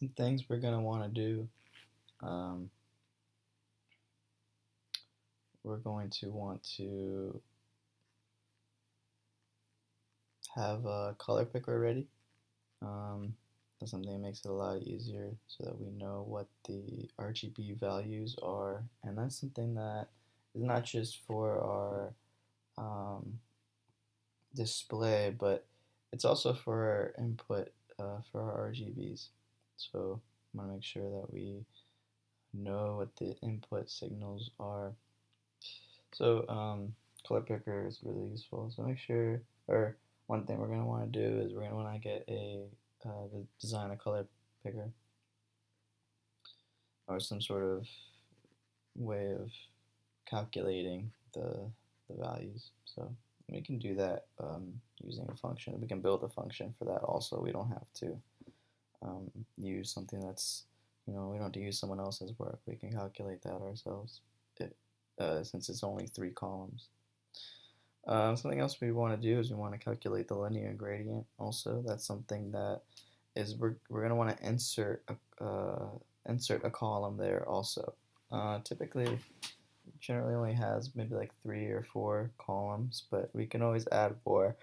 some things we're going to want to do. We're going to want to have a color picker ready. That's something that makes it a lot easier so that we know what the RGB values are. And that's something that is not just for our display, but it's also for our input for our RGBs. So I'm going to make sure that we know what the input signals are. So color picker is really useful. So make sure, or one thing we're going to want to do is we're going to want to get design a color picker or some sort of way of calculating the values. So we can do that using a function. We can build a function for that also. We don't have to use something that's, we don't have to use someone else's work. We can calculate that ourselves since it's only 3 columns. Something else we want to do is we want to calculate the linear gradient also. That's something that is we're going to want to insert a column there also. Typically, generally only has maybe like 3 or 4 columns, but we can always add more.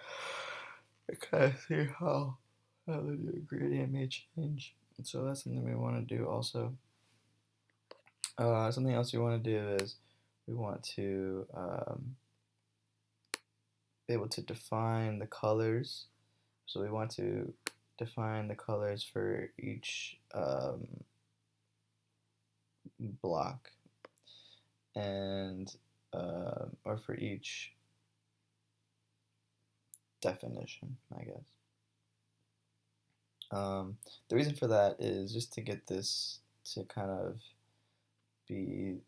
Kind of see how the linear gradient may change. So that's something we want to do also. Something else we want to do is we want to be able to define the colors. So we want to define the colors for each block and or for each definition, I guess. The reason for that is just to get this to kind of be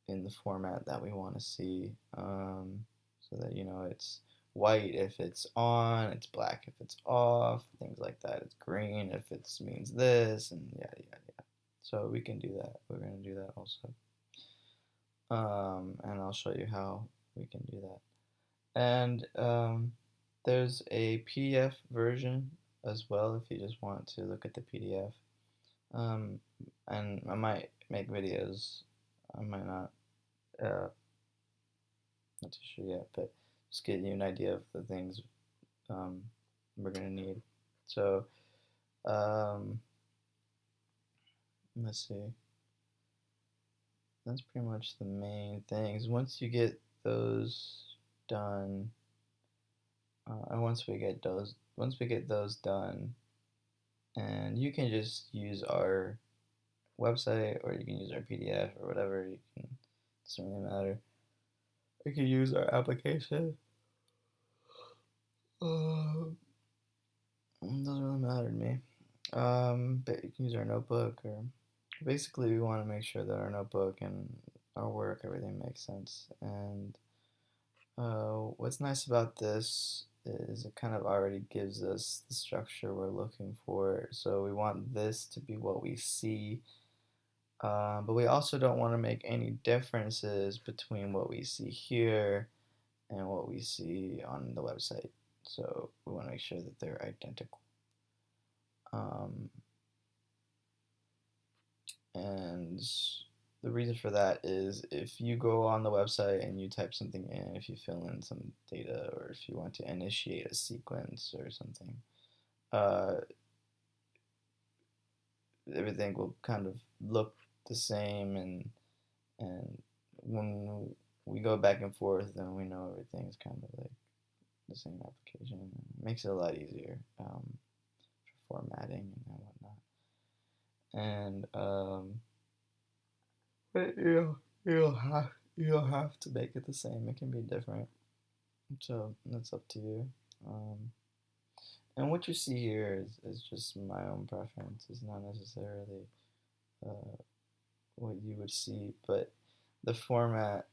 in the format that we want to see, so that it's white if it's on, it's black if it's off, things like that. It's green if it means this, and yada yada yada. So we can do that. We're going to do that also, and I'll show you how we can do that. And there's a PDF version as well if you just want to look at the PDF. And I might make videos. I might not. Not too sure yet, but just getting you an idea of the things we're gonna need. So let's see. That's pretty much the main things. Once you get those done, and once we get those done, and you can just use our website or you can use our PDF or whatever. It doesn't really matter. You can use our application. It doesn't really matter to me. But you can use our notebook, or basically we want to make sure that our notebook and our work, everything makes sense. And what's nice about this is it kind of already gives us the structure we're looking for. So we want this to be what we see, but we also don't want to make any differences between what we see here and what we see on the website. So we want to make sure that they're identical. And the reason for that is if you go on the website and you type something in, if you fill in some data, or if you want to initiate a sequence or something, everything will kind of look the same, and when we go back and forth, then we know everything's kind of like the same application. It makes it a lot easier for formatting and whatnot. And but you don't have to make it the same. It can be different. So that's up to you. And what you see here is just my own preference. It's not necessarily uh, what you would see, but the format,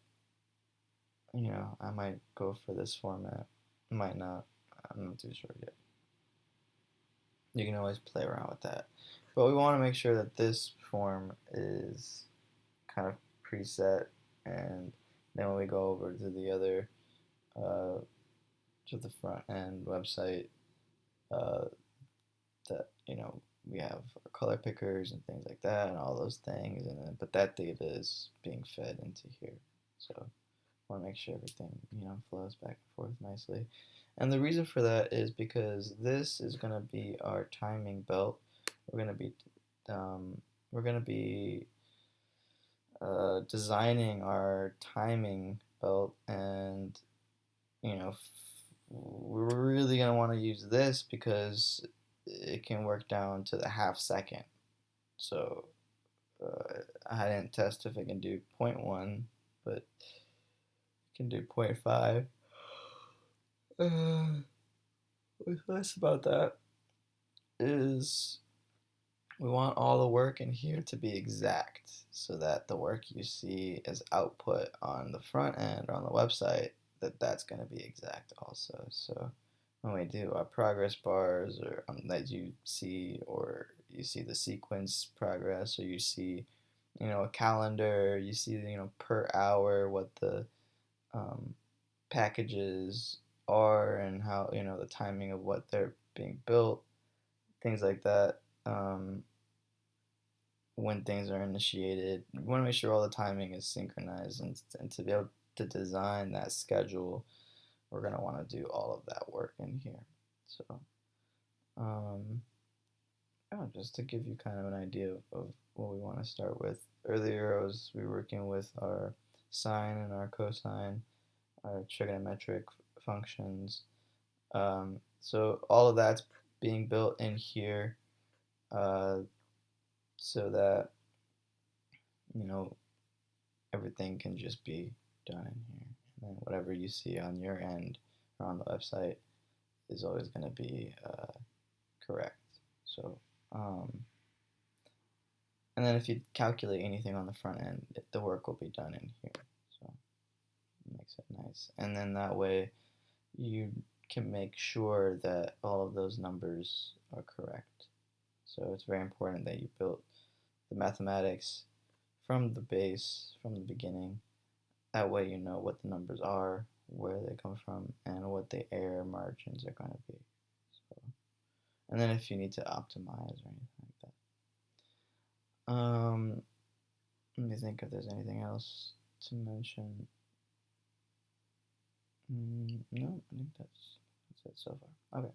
I might go for this format, might not. I'm not too sure yet. You can always play around with that. But we want to make sure that this form is kind of preset, and then when we go over to the other, to the front end website, that we have our color pickers and things like that, and all those things, and then, but that data is being fed into here. So I want to make sure everything flows back and forth nicely. And the reason for that is because this is going to be our timing belt. We're going to be um, we're going to be designing our timing belt, and we're really going to want to use this because it can work down to the half second. So I didn't test if it can do 0.1, but it can do 0.5. What's nice about that is we want all the work in here to be exact so that the work you see as output on the front end or on the website, that's going to be exact also. So when we do our progress bars or that you see, or you see the sequence progress, or you see a calendar, you see per hour what the packages are and how the timing of what they're being built, things like that. When things are initiated, you want to make sure all the timing is synchronized, and to be able to design that schedule, we're going to want to do all of that work in here. So just to give you kind of an idea of what we want to start with. Earlier we were working with our sine and our cosine, our trigonometric functions. So all of that's being built in here, so that everything can just be done in here. And then whatever you see on your end or on the website is always going to be correct. So, and then if you calculate anything on the front end, the work will be done in here. So it makes it nice. And then that way you can make sure that all of those numbers are correct. So it's very important that you build the mathematics from the base, from the beginning. That way you know what the numbers are, where they come from, and what the error margins are going to be. So, and then if you need to optimize or anything like that. Let me think if there's anything else to mention. No, I think that's it so far. Okay.